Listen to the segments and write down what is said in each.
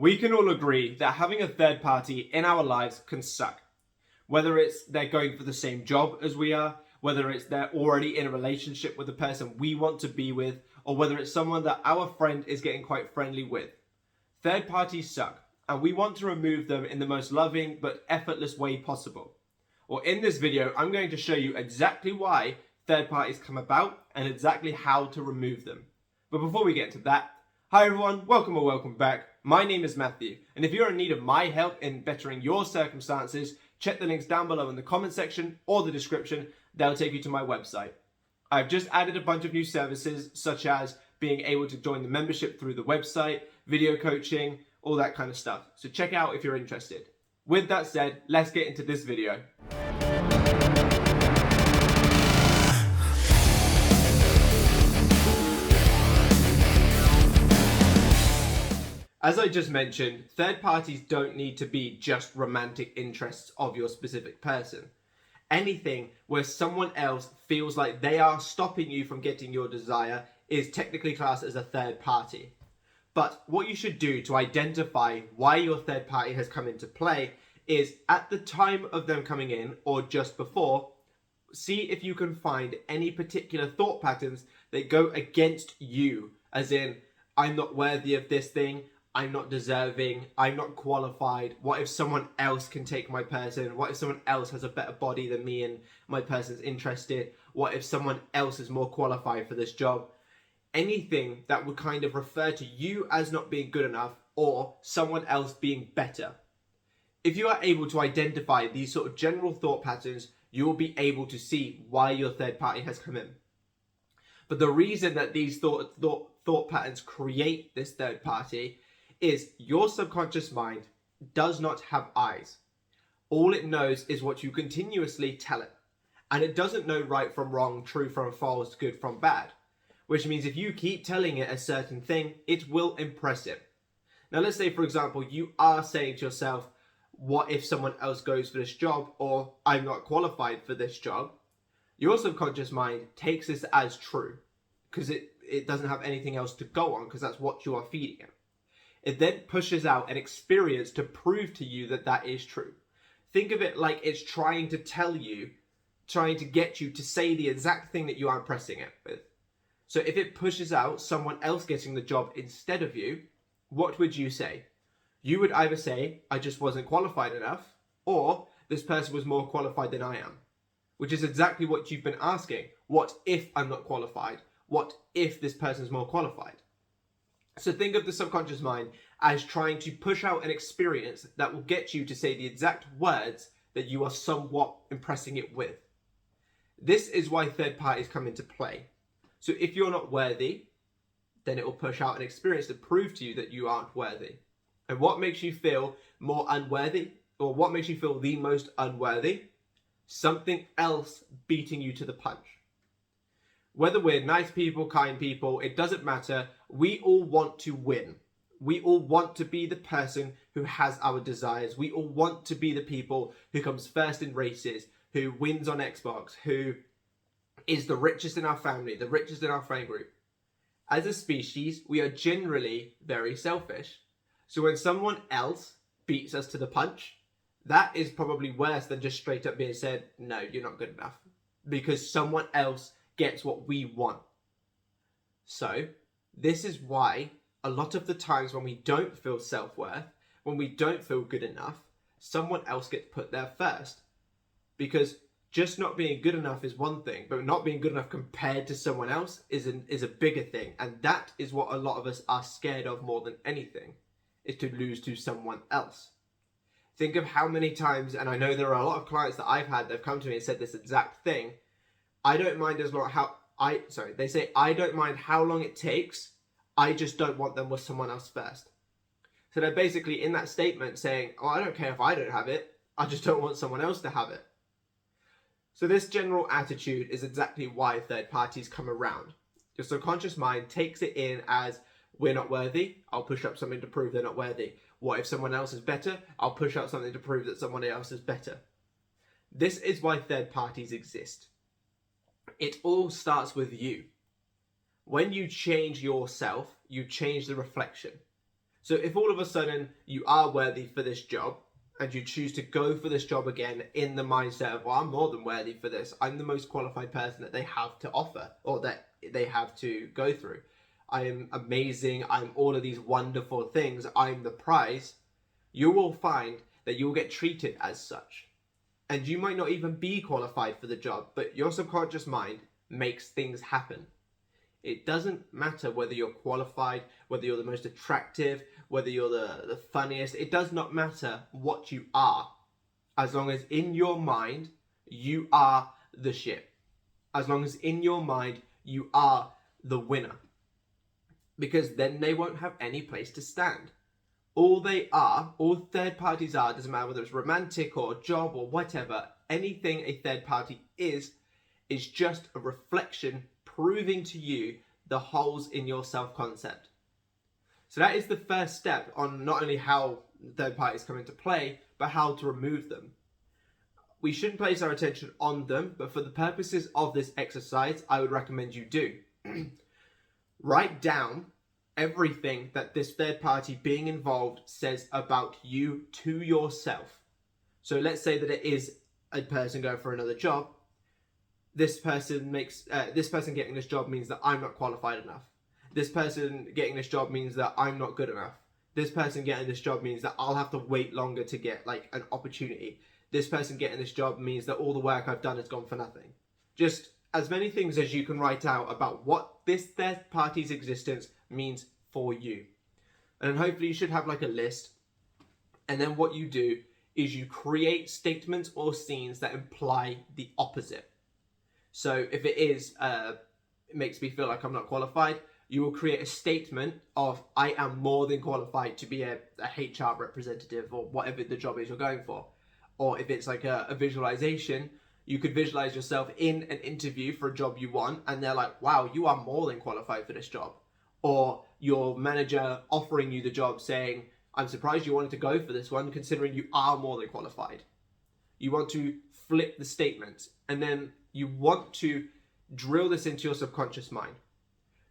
We can all agree that having a third party in our lives can suck. Whether it's they're going for the same job as we are, whether it's they're already in a relationship with the person we want to be with, or whether it's someone that our friend is getting quite friendly with. Third parties suck, and we want to remove them in the most loving but effortless way possible. Well, in this video, I'm going to show you exactly why third parties come about and exactly how to remove them. But before we get into that, hi everyone, welcome or welcome back. My name is Matthew, and if you're in need of my help in bettering your circumstances, check the links down below in the comment section or the description. They'll take you to my website. I've just added a bunch of new services, such as being able to join the membership through the website, video coaching, all that kind of stuff. So check out if you're interested. With that said, let's get into this video. As I just mentioned, third parties don't need to be just romantic interests of your specific person. Anything where someone else feels like they are stopping you from getting your desire is technically classed as a third party. But what you should do to identify why your third party has come into play is at the time of them coming in or just before, see if you can find any particular thought patterns that go against you, as in, I'm not worthy of this thing, I'm not deserving, I'm not qualified. What if someone else can take my person? What if someone else has a better body than me and my person's interested? What if someone else is more qualified for this job? Anything that would kind of refer to you as not being good enough or someone else being better. If you are able to identify these sort of general thought patterns, you will be able to see why your third party has come in. But the reason that these thought patterns create this third party is your subconscious mind does not have eyes. All it knows is what you continuously tell it. And it doesn't know right from wrong, true from false, good from bad. Which means if you keep telling it a certain thing, it will impress it. Now let's say, for example, you are saying to yourself, what if someone else goes for this job, or I'm not qualified for this job? Your subconscious mind takes this as true because it doesn't have anything else to go on because that's what you are feeding it. It then pushes out an experience to prove to you that that is true. Think of it like it's trying to tell you, trying to get you to say the exact thing that you are impressing it with. So if it pushes out someone else getting the job instead of you, what would you say? You would either say, I just wasn't qualified enough, or this person was more qualified than I am. Which is exactly what you've been asking. What if I'm not qualified? What if this person's more qualified? So think of the subconscious mind as trying to push out an experience that will get you to say the exact words that you are somewhat impressing it with. This is why third parties come into play. So if you're not worthy, then it will push out an experience to prove to you that you aren't worthy. And what makes you feel more unworthy, or what makes you feel the most unworthy? Something else beating you to the punch. Whether we're nice people, kind people, it doesn't matter. We all want to win. We all want to be the person who has our desires. We all want to be the people who comes first in races, who wins on Xbox, who is the richest in our family, the richest in our friend group. As a species, we are generally very selfish. So when someone else beats us to the punch, that is probably worse than just straight up being said, no, you're not good enough. Because someone else gets what we want. So this is why a lot of the times when we don't feel self-worth, when we don't feel good enough, someone else gets put there first. Because just not being good enough is one thing, but not being good enough compared to someone else is a bigger thing. And that is what a lot of us are scared of more than anything, is to lose to someone else. Think of how many times, and I know there are a lot of clients that I've had that have come to me and said this exact thing. I don't mind they say, I don't mind how long it takes. I just don't want them with someone else first. So they're basically in that statement saying, oh, I don't care if I don't have it. I just don't want someone else to have it. So this general attitude is exactly why third parties come around. Your subconscious mind takes it in as, we're not worthy. I'll push up something to prove they're not worthy. What if someone else is better? I'll push out something to prove that someone else is better. This is why third parties exist. It all starts with you. When you change yourself, you change the reflection. So if all of a sudden you are worthy for this job and you choose to go for this job again in the mindset of, well, I'm more than worthy for this. I'm the most qualified person that they have to offer or that they have to go through. I am amazing. I'm all of these wonderful things. I'm the prize. You will find that you will get treated as such. And you might not even be qualified for the job, but your subconscious mind makes things happen. It doesn't matter whether you're qualified, whether you're the most attractive, whether you're the funniest. It does not matter what you are, as long as in your mind you are the shit. As long as in your mind you are the winner. Because then they won't have any place to stand. All third parties are, doesn't matter whether it's romantic or job or whatever, anything a third party is just a reflection proving to you the holes in your self-concept. So that is the first step on not only how third parties come into play, but how to remove them. We shouldn't place our attention on them, but for the purposes of this exercise, I would recommend you do. Write down everything that this third party being involved says about you to yourself. So let's say that it is a person going for another job. This person getting this job means that I'm not qualified enough. This person getting this job means that I'm not good enough. This person getting this job means that I'll have to wait longer to get like an opportunity. This person getting this job means that all the work I've done has gone for nothing. Just as many things as you can write out about what this third party's existence means for you. And then hopefully you should have like a list. And then what you do is you create statements or scenes that imply the opposite. So if it is, it makes me feel like I'm not qualified, you will create a statement of, I am more than qualified to be a HR representative or whatever the job is you're going for. Or if it's like a visualization, you could visualize yourself in an interview for a job you want, and they're like, wow, you are more than qualified for this job. Or your manager offering you the job saying, I'm surprised you wanted to go for this one, considering you are more than qualified. You want to flip the statement, and then you want to drill this into your subconscious mind.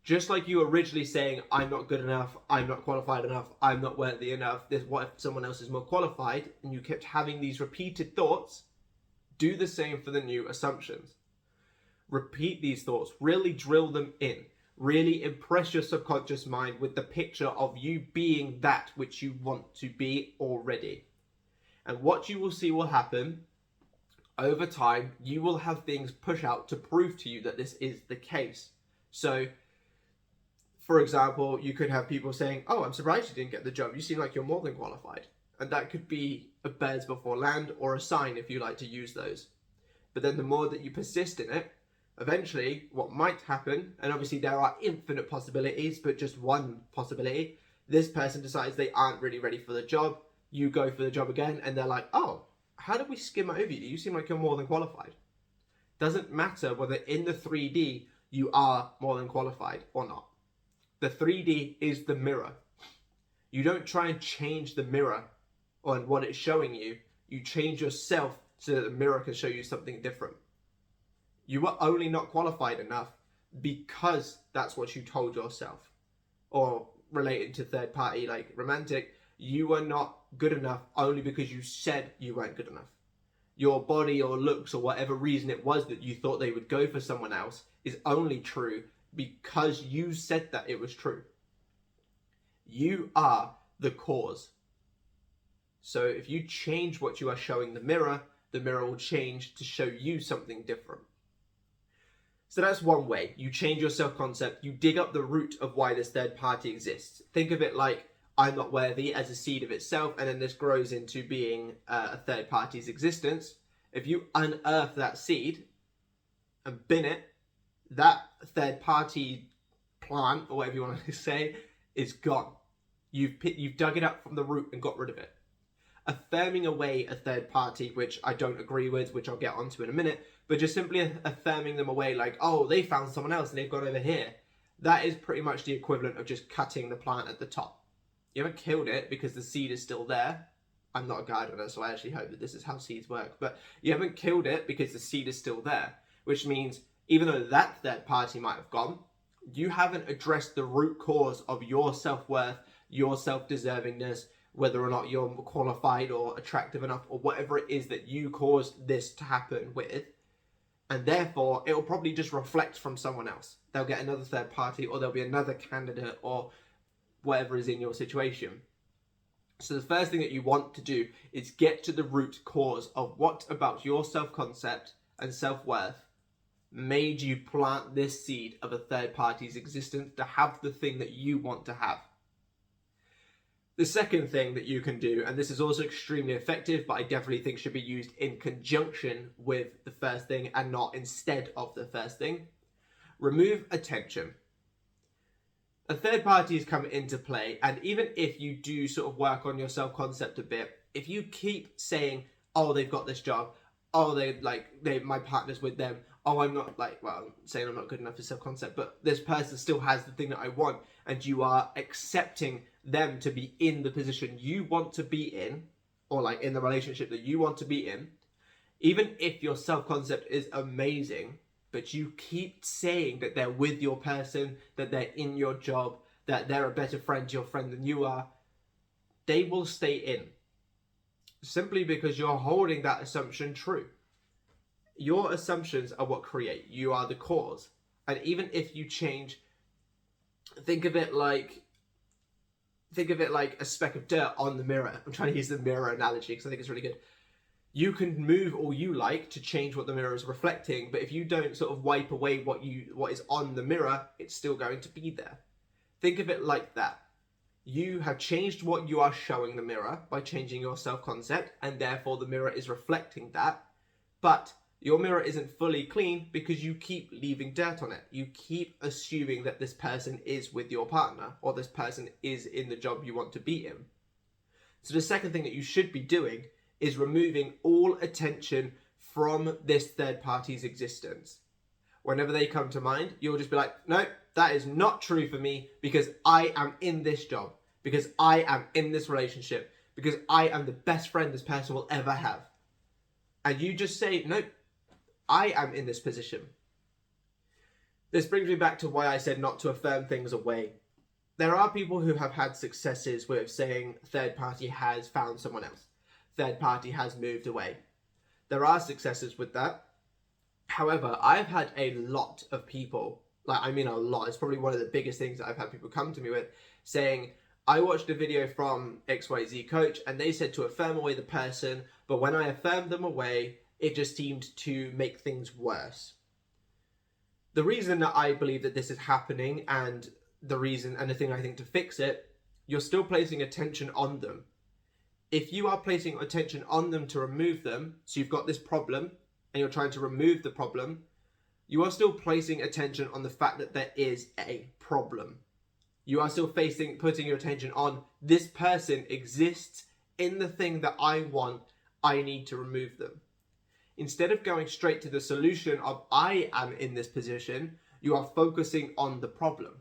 Just like you originally saying, I'm not good enough, I'm not qualified enough, I'm not worthy enough, what if someone else is more qualified, and you kept having these repeated thoughts, do the same for the new assumptions. Repeat these thoughts, really drill them in, really impress your subconscious mind with the picture of you being that which you want to be already. And what you will see will happen over time, you will have things push out to prove to you that this is the case. So, for example, you could have people saying, oh, I'm surprised you didn't get the job. You seem like you're more than qualified. And that could be a birds before land or a sign if you like to use those. But then the more that you persist in it, eventually what might happen, and obviously there are infinite possibilities, but just one possibility, this person decides they aren't really ready for the job. You go for the job again and they're like, oh, how did we skim over you? You seem like you're more than qualified. Doesn't matter whether in the 3D you are more than qualified or not. The 3D is the mirror. You don't try and change the mirror on what it's showing you. You change yourself so that the mirror can show you something different. You are only not qualified enough because that's what you told yourself. Or related to third party, like romantic, you are not good enough only because you said you weren't good enough. Your body or looks or whatever reason it was that you thought they would go for someone else is only true because you said that it was true. You are the cause. So if you change what you are showing the mirror will change to show you something different. So that's one way. You change your self-concept. You dig up the root of why this third party exists. Think of it like I'm not worthy as a seed of itself, and then this grows into being a third party's existence. If you unearth that seed and bin it, that third party plant, or whatever you want to say, is gone. You've dug it up from the root and got rid of it. Affirming away a third party, which I don't agree with, which I'll get onto in a minute, but just simply affirming them away like, oh, they found someone else and they've gone over here. That is pretty much the equivalent of just cutting the plant at the top. You haven't killed it because the seed is still there. I'm not a gardener, so I actually hope that this is how seeds work. But you haven't killed it because the seed is still there, which means even though that third party might have gone, you haven't addressed the root cause of your self-worth, your self-deservingness, whether or not you're qualified or attractive enough, or whatever it is that you caused this to happen with. And therefore, it will probably just reflect from someone else. They'll get another third party, or there'll be another candidate, or whatever is in your situation. So the first thing that you want to do is get to the root cause of what about your self-concept and self-worth made you plant this seed of a third party's existence to have the thing that you want to have. The second thing that you can do, and this is also extremely effective, but I definitely think should be used in conjunction with the first thing and not instead of the first thing, remove attention. A third party has come into play, and even if you do sort of work on your self-concept a bit, if you keep saying, oh, they've got this job, oh, my partner's with them, oh, I'm not I'm saying I'm not good enough for self-concept, but this person still has the thing that I want, and you are accepting them to be in the position you want to be in, or in the relationship that you want to be in, even if your self-concept is amazing, but you keep saying that they're with your person, that they're in your job, that they're a better friend to your friend than you are, they will stay in. Simply because you're holding that assumption true. Your assumptions are what create. You are the cause. And even if you change, think of it like a speck of dirt on the mirror. I'm trying to use the mirror analogy because I think it's really good. You can move all you like to change what the mirror is reflecting, but if you don't sort of wipe away what is on the mirror, it's still going to be there. Think of it like that. You have changed what you are showing the mirror by changing your self-concept, and therefore the mirror is reflecting that. But your mirror isn't fully clean because you keep leaving dirt on it. You keep assuming that this person is with your partner, or this person is in the job you want to be in. So the second thing that you should be doing is removing all attention from this third party's existence. Whenever they come to mind, you'll just be like, no, that is not true for me because I am in this job, because I am in this relationship, because I am the best friend this person will ever have. And you just say, no, I am in this position. This brings me back to why I said not to affirm things away. There are people who have had successes with saying third party has found someone else. Third party has moved away. There are successes with that. However, I've had a lot of people, a lot, it's probably one of the biggest things that I've had people come to me with, saying, I watched a video from XYZ coach and they said to affirm away the person, but when I affirmed them away, it just seemed to make things worse. The reason that I believe that this is happening, and the thing I think to fix it, you're still placing attention on them. If you are placing attention on them to remove them, so you've got this problem and you're trying to remove the problem, you are still placing attention on the fact that there is a problem. You are still putting your attention on this person exists in the thing that I want, I need to remove them. Instead of going straight to the solution of I am in this position, you are focusing on the problem.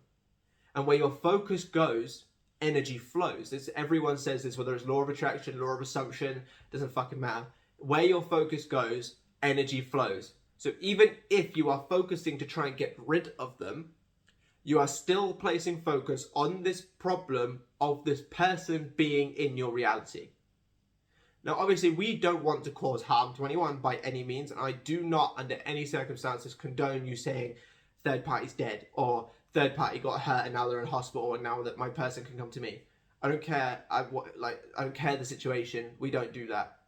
And where your focus goes, energy flows. Everyone says this, whether it's law of attraction, law of assumption, doesn't fucking matter. Where your focus goes, energy flows. So even if you are focusing to try and get rid of them, you are still placing focus on this problem of this person being in your reality. Now, obviously, we don't want to cause harm to anyone by any means, and I do not, under any circumstances, condone you saying third party's dead, or third party got hurt and now they're in hospital and now that my person can come to me. I don't care. I don't care the situation. We don't do that.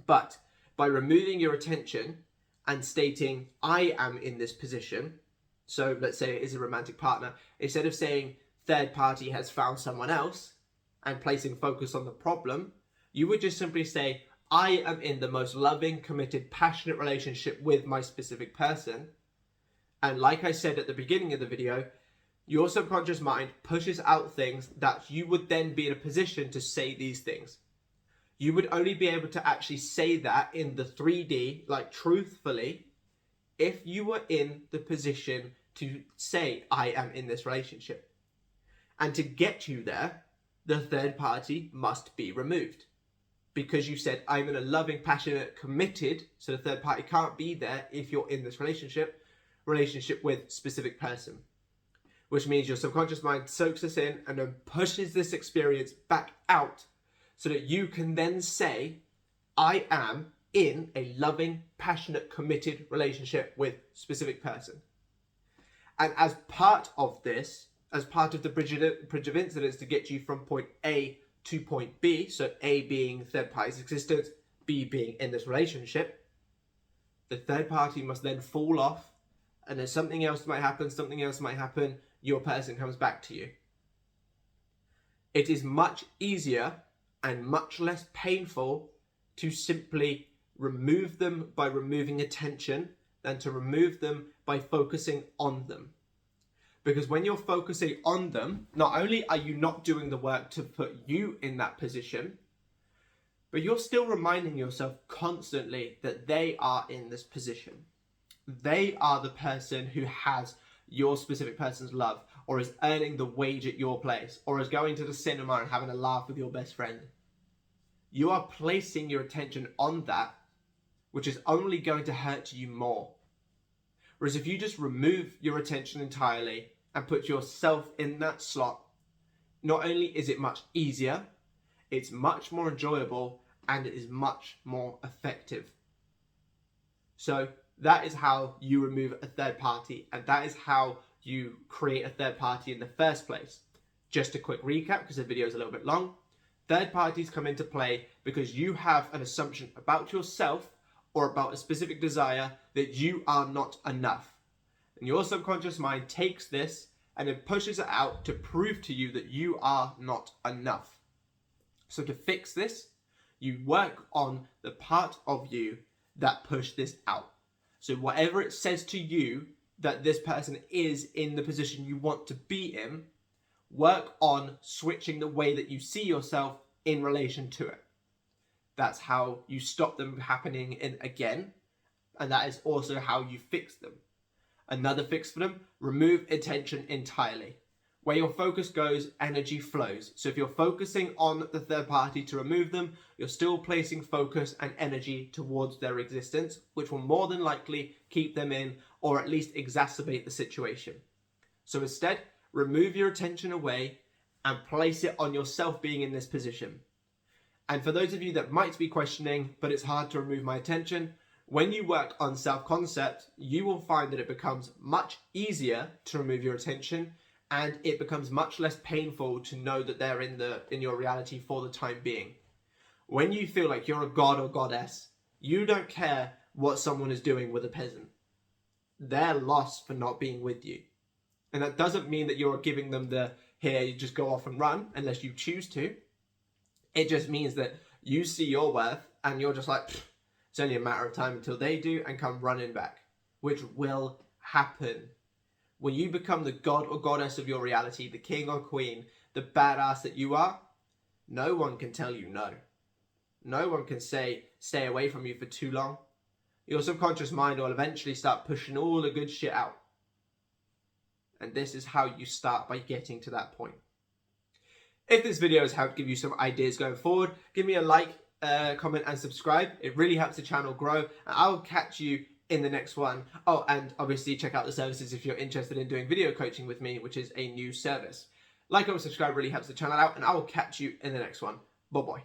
But by removing your attention and stating, I am in this position, so let's say it is a romantic partner, instead of saying third party has found someone else and placing focus on the problem, you would just simply say, I am in the most loving, committed, passionate relationship with my specific person. And like I said at the beginning of the video, your subconscious mind pushes out things that you would then be in a position to say these things. You would only be able to actually say that in the 3D, truthfully, if you were in the position to say, I am in this relationship. And to get you there, the third party must be removed. Because you said, I'm in a loving, passionate, committed, so the third party can't be there if you're in this relationship with specific person. which means your subconscious mind soaks this in and then pushes this experience back out so that you can then say, I am in a loving, passionate, committed relationship with a specific person. And as part of this, as part of the bridge of incidents to get you from point A to point B, so A being third party's existence, B being in this relationship, the third party must then fall off, and then something else might happen, your person comes back to you. It is much easier and much less painful to simply remove them by removing attention than to remove them by focusing on them. Because when you're focusing on them, not only are you not doing the work to put you in that position, but you're still reminding yourself constantly that they are in this position. They are the person who has your specific person's love, or is earning the wage at your place, or is going to the cinema and having a laugh with your best friend. You are placing your attention on that, which is only going to hurt you more. Whereas if you just remove your attention entirely and put yourself in that slot, not only is it much easier, it's much more enjoyable, and it is much more effective. So that is how you remove a third party, and that is how you create a third party in the first place. Just a quick recap, because the video is a little bit long. Third parties come into play because you have an assumption about yourself or about a specific desire that you are not enough. And your subconscious mind takes this and then pushes it out to prove to you that you are not enough. So to fix this, you work on the part of you that pushed this out. So whatever it says to you that this person is in the position you want to be in, work on switching the way that you see yourself in relation to it. That's how you stop them happening again, and that is also how you fix them. Another fix for them, remove attention entirely. Where your focus goes, energy flows. So if you're focusing on the third party to remove them, you're still placing focus and energy towards their existence, which will more than likely keep them in, or at least exacerbate the situation. So instead, remove your attention away and place it on yourself being in this position. And for those of you that might be questioning, but it's hard to remove my attention, when you work on self-concept, you will find that it becomes much easier to remove your attention, and it becomes much less painful to know that they're in your reality for the time being. When you feel like you're a god or goddess, you don't care what someone is doing with a peasant. They're lost for not being with you. And that doesn't mean that you're giving them the, here, you just go off and run, unless you choose to. It just means that you see your worth and you're just like, it's only a matter of time until they do and come running back, which will happen. When you become the god or goddess of your reality, the king or queen, the badass that you are, no one can tell you no. No one can say, stay away from you for too long. Your subconscious mind will eventually start pushing all the good shit out. And this is how you start, by getting to that point. If this video has helped give you some ideas going forward, give me a like, comment and subscribe. It really helps the channel grow, and I'll catch you in the next one. Oh, and obviously check out the services if you're interested in doing video coaching with me, which is a new service. Like and subscribe really helps the channel out, and I will catch you in the next one. Bye-bye.